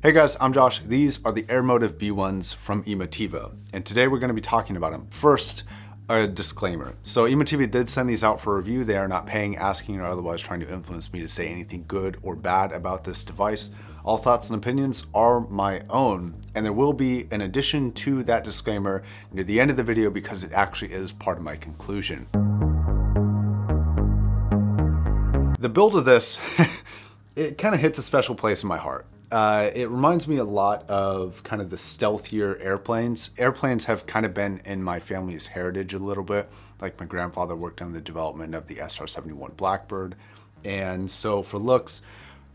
Hey guys, I'm Josh. These are the Emotiva B1s from Emotiva, and today we're going to be talking about them. First, a disclaimer. So Emotiva did send these out for review. They are not paying, asking, or otherwise trying to influence me to say anything good or bad about this device. All thoughts and opinions are my own, and there will be an addition to that disclaimer near the end of the video because it actually is part of my conclusion. The build of this, it kind of hits a special place in my heart. It reminds me a lot of kind of the stealthier airplanes. Airplanes have kind of been in my family's heritage a little bit. Like my grandfather worked on the development of the SR-71 Blackbird. And so for looks,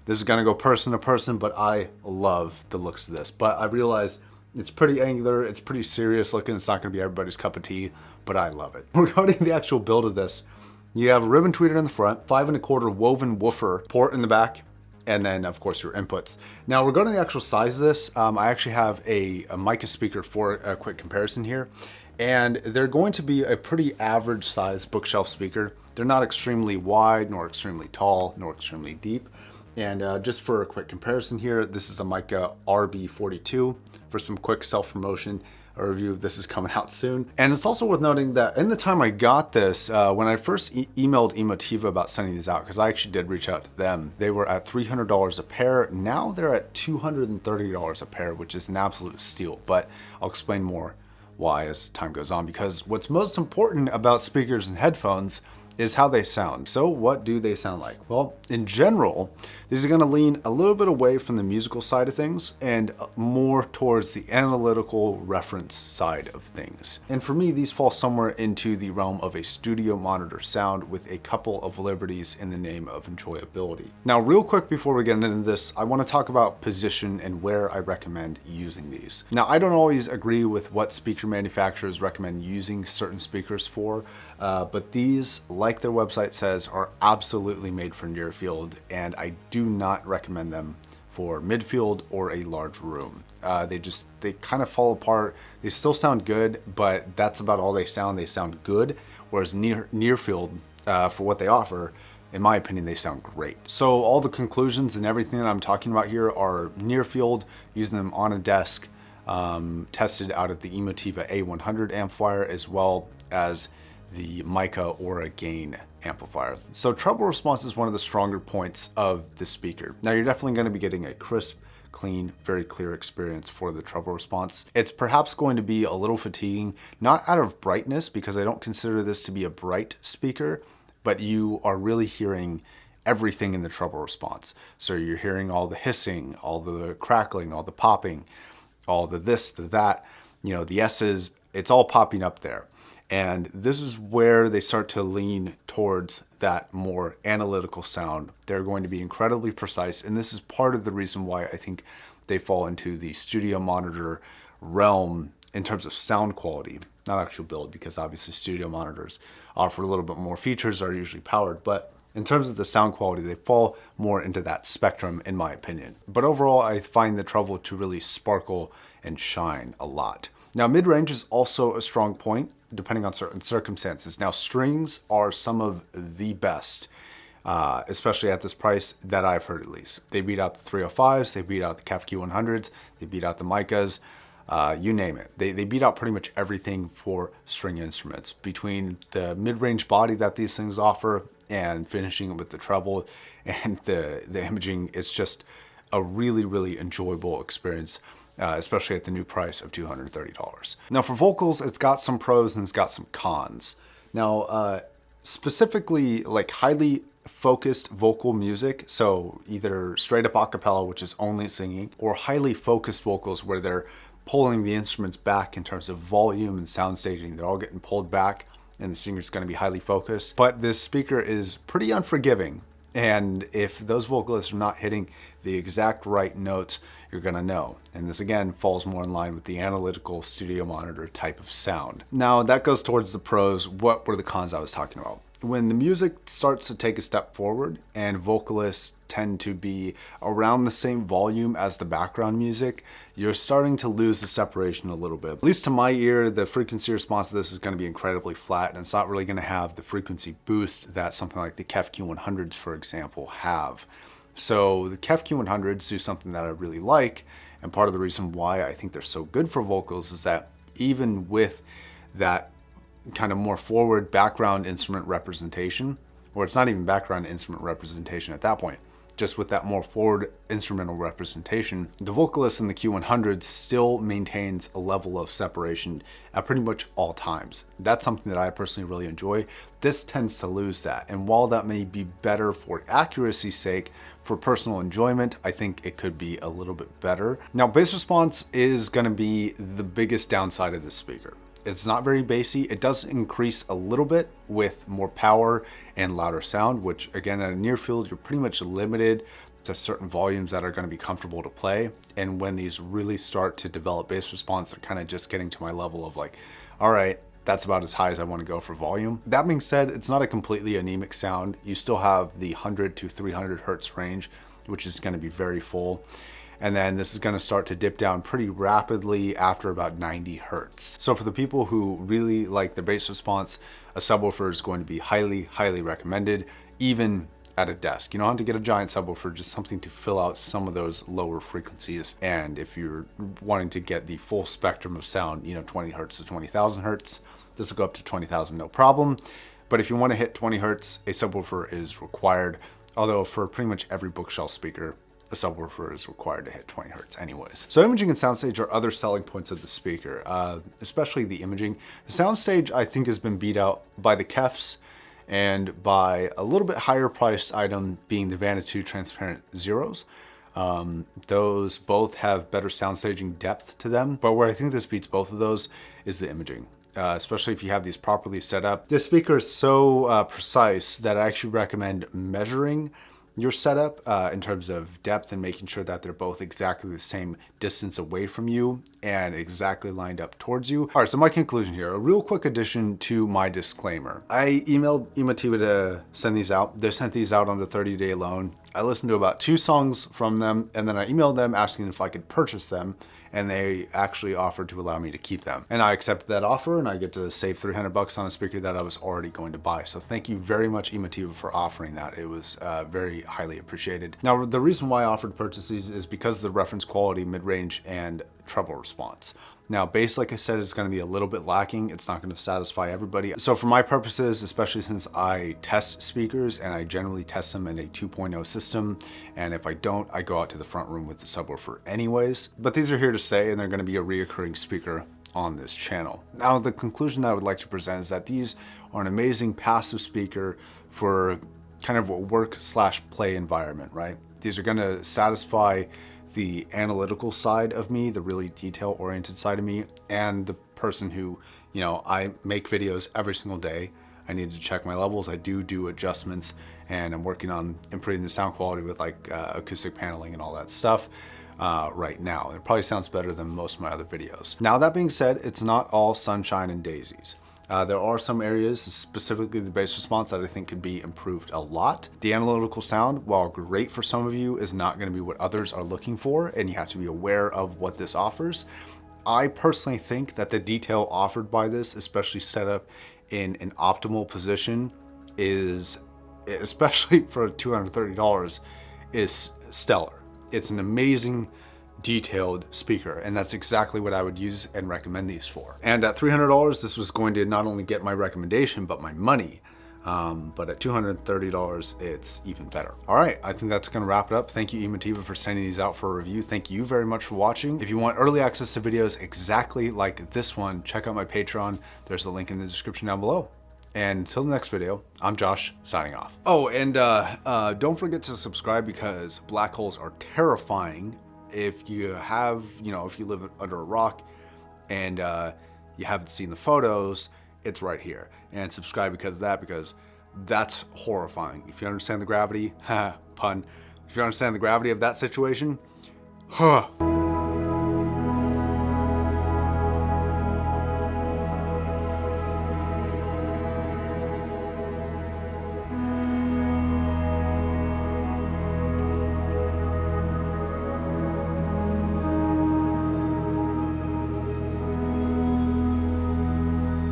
this is gonna go person to person, but I love the looks of this. But I realize it's pretty angular, it's pretty serious looking. It's not gonna be everybody's cup of tea, but I love it. Regarding the actual build of this, you have a ribbon tweeter in the front, 5 1/4 woven woofer port in the back, and then of course your inputs. Now regarding the actual size of this, I actually have a mica speaker for a quick comparison here, and they're going to be a pretty average size bookshelf speaker. They're not extremely wide, nor extremely tall, nor extremely deep. And just for a quick comparison here, this is the Mica RB42 for some quick self-promotion. A review of this is coming out soon. And it's also worth noting that in the time I got this, when I first emailed Emotiva about sending these out, because I actually did reach out to them, they were at $300 a pair. Now they're at $230 a pair, which is an absolute steal. But I'll explain more why as time goes on, because what's most important about speakers and headphones is how they sound. So what do they sound like? Well, in general, these are gonna lean a little bit away from the musical side of things and more towards the analytical reference side of things. And for me, these fall somewhere into the realm of a studio monitor sound with a couple of liberties in the name of enjoyability. Now, real quick before we get into this, I wanna talk about position and where I recommend using these. Now, I don't always agree with what speaker manufacturers recommend using certain speakers for, but these, like their website says, are absolutely made for near field, and I do not recommend them for midfield or a large room. They kind of fall apart. They still sound good, but that's about all they sound. They sound good, whereas near field, for what they offer, in my opinion, they sound great. So all the conclusions and everything that I'm talking about here are near field, using them on a desk, tested out of the Emotiva A100 amplifier, as well as the mica or a gain amplifier. So treble response is one of the stronger points of the speaker. Now you're definitely going to be getting a crisp, clean, very clear experience for the treble response. It's perhaps going to be a little fatiguing, not out of brightness, because I don't consider this to be a bright speaker, but you are really hearing everything in the treble response. So you're hearing all the hissing, all the crackling, all the popping, all the this, the that, you know, the S's, it's all popping up there. And this is where they start to lean towards that more analytical sound. They're going to be incredibly precise, and this is part of the reason why I think they fall into the studio monitor realm in terms of sound quality, not actual build, because obviously studio monitors offer a little bit more features, are usually powered, but in terms of the sound quality, they fall more into that spectrum, in my opinion. But overall, I find the treble to really sparkle and shine a lot. Now, mid-range is also a strong point, depending on certain circumstances. Now, strings are some of the best, especially at this price that I've heard at least. They beat out the 305s, they beat out the CAF Q100s, they beat out the micas, you name it. They beat out pretty much everything for string instruments. Between the mid-range body that these things offer and finishing it with the treble and the imaging, it's just a really, really enjoyable experience. Especially at the new price of $230. Now for vocals, it's got some pros and it's got some cons. Now, specifically like highly focused vocal music, so either straight up a cappella, which is only singing, or highly focused vocals where they're pulling the instruments back in terms of volume and sound staging. They're all getting pulled back and the singer's gonna be highly focused. But this speaker is pretty unforgiving. And if those vocalists are not hitting the exact right notes, you're gonna know. And this again falls more in line with the analytical studio monitor type of sound. Now that goes towards the pros. What were the cons I was talking about? When the music starts to take a step forward and vocalists tend to be around the same volume as the background music, you're starting to lose the separation a little bit. At least to my ear, the frequency response to this is going to be incredibly flat, and it's not really going to have the frequency boost that something like the CAF Q100s, for example, have. So the KEF Q100s do something that I really like, and part of the reason why I think they're so good for vocals is that even with that kind of more forward background instrument representation, or it's not even background instrument representation at that point, just with that more forward instrumental representation, the vocalist in the Q100 still maintains a level of separation at pretty much all times. That's something that I personally really enjoy. This tends to lose that. And while that may be better for accuracy's sake, for personal enjoyment, I think it could be a little bit better. Now, bass response is gonna be the biggest downside of this speaker. It's not very bassy. It does increase a little bit with more power and louder sound, which again, at a near field, you're pretty much limited to certain volumes that are going to be comfortable to play. And when these really start to develop bass response, they're kind of just getting to my level of like, all right, that's about as high as I want to go for volume. That being said, it's not a completely anemic sound. You still have the 100 to 300 hertz range, which is going to be very full. And then this is going to start to dip down pretty rapidly after about 90 hertz. So for the people who really like the bass response, a subwoofer is going to be highly, highly recommended, even at a desk. You don't have to get a giant subwoofer, just something to fill out some of those lower frequencies. And if you're wanting to get the full spectrum of sound, 20 hertz to 20,000 hertz, this will go up to 20,000, no problem. But if you want to hit 20 hertz, a subwoofer is required. Although for pretty much every bookshelf speaker, a subwoofer is required to hit 20 hertz anyways. So imaging and soundstage are other selling points of the speaker, especially the imaging. The soundstage, I think, has been beat out by the KEFs and by a little bit higher priced item being the Vanitude Transparent Zeros. Those both have better soundstaging depth to them, but where I think this beats both of those is the imaging. Especially if you have these properly set up. This speaker is so precise that I actually recommend measuring your setup in terms of depth and making sure that they're both exactly the same distance away from you and exactly lined up towards you. All right, so my conclusion here, a real quick addition to my disclaimer. I emailed Emotiva to send these out. They sent these out on the 30-day loan. I listened to about 2 songs from them, and then I emailed them asking if I could purchase them, and they actually offered to allow me to keep them. And I accepted that offer, and I get to save $300 on a speaker that I was already going to buy. So thank you very much, Emotiva, for offering that. It was very highly appreciated. Now, the reason why I offered to purchase these is because of the reference quality, mid-range, and treble response. Now, bass, like I said, is going to be a little bit lacking. It's not going to satisfy everybody. So for my purposes, especially since I test speakers and I generally test them in a 2.0 system, and if I don't, I go out to the front room with the subwoofer anyways. But these are here to stay, and they're going to be a reoccurring speaker on this channel. Now, the conclusion that I would like to present is that these are an amazing passive speaker for kind of a work/play environment, right? These are going to satisfy the analytical side of me, the really detail-oriented side of me, and the person who, I make videos every single day. I need to check my levels. I do adjustments, and I'm working on improving the sound quality with like acoustic paneling and all that stuff right now. It probably sounds better than most of my other videos. Now, that being said, it's not all sunshine and daisies. There are some areas, specifically the bass response, that I think could be improved a lot. The analytical sound, while great for some of you, is not going to be what others are looking for, and you have to be aware of what this offers. I personally think that the detail offered by this, especially set up in an optimal position, is, especially for $230, is stellar. It's an amazing detailed speaker, and that's exactly what I would use and recommend these for. And at $300, this was going to not only get my recommendation, but my money. But at $230, it's even better. All right, I think that's gonna wrap it up. Thank you, Emotiva, for sending these out for a review. Thank you very much for watching. If you want early access to videos exactly like this one, check out my Patreon. There's a link in the description down below. And until the next video, I'm Josh, signing off. Oh, and don't forget to subscribe, because black holes are terrifying. If you have, if you live under a rock and you haven't seen the photos, it's right here. And subscribe because that's horrifying. If you understand the gravity, pun, if you understand the gravity of that situation, huh.